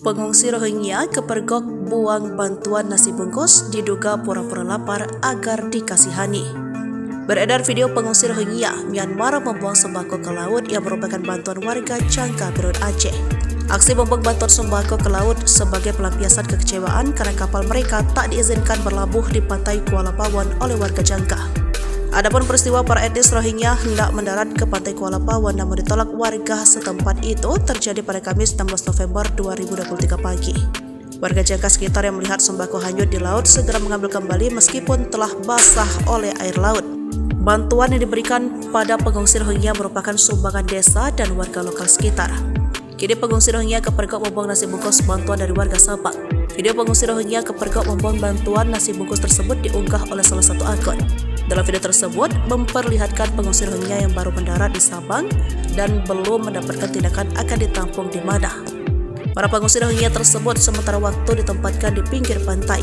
Pengungsi Rohingya kepergok buang bantuan nasi bungkus diduga pura-pura lapar agar dikasihani. Beredar video pengungsi Rohingya Myanmar membuang sembako ke laut yang merupakan bantuan warga Cangka Perut Aceh. Aksi membuang bantuan sembako ke laut sebagai pelampiasan kekecewaan karena kapal mereka tak diizinkan berlabuh di pantai Kuala Pawon oleh warga Cangka. Adapun peristiwa para etnis Rohingya hendak mendarat ke pantai Kuala Pawon namun ditolak warga setempat itu terjadi pada Kamis 16 November 2023 pagi. Warga Cangka sekitar yang melihat sembako hanyut di laut segera mengambil kembali meskipun telah basah oleh air laut. Bantuan yang diberikan pada pengungsi Rohingya merupakan sumbangan desa dan warga lokal sekitar. Kini pengungsi Rohingya kepergok membuang nasi bungkus bantuan dari warga Sabang. Video pengungsi Rohingya kepergok membuang bantuan nasi bungkus tersebut diunggah oleh salah satu akun. Dalam video tersebut memperlihatkan pengungsi Rohingya yang baru mendarat di Sabang dan belum mendapatkan tindakan akan ditampung di mana. Para pengungsi Rohingya tersebut sementara waktu ditempatkan di pinggir pantai.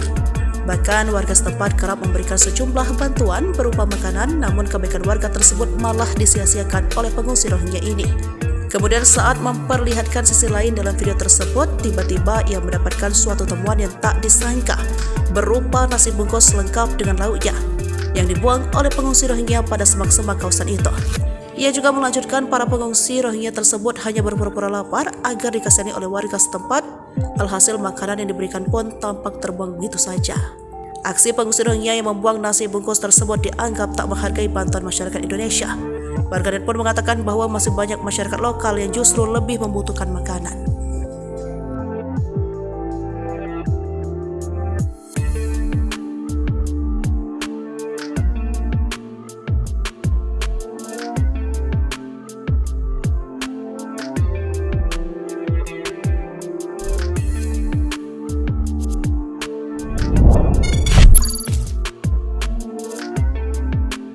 Bahkan warga setempat kerap memberikan sejumlah bantuan berupa makanan, namun kebaikan warga tersebut malah disia-siakan oleh pengungsi Rohingya ini. Kemudian saat memperlihatkan sisi lain dalam video tersebut, tiba-tiba ia mendapatkan suatu temuan yang tak disangka berupa nasi bungkus lengkap dengan lauknya yang dibuang oleh pengungsi Rohingya pada semak-semak kawasan itu. Ia juga melanjutkan para pengungsi Rohingya tersebut hanya berpura-pura lapar agar dikasihani oleh warga setempat. Alhasil makanan yang diberikan pun tampak terbuang begitu saja. Aksi pengungsi Rohingya yang membuang nasi bungkus tersebut dianggap tak menghargai bantuan masyarakat Indonesia. Warganet pun mengatakan bahwa masih banyak masyarakat lokal yang justru lebih membutuhkan makanan.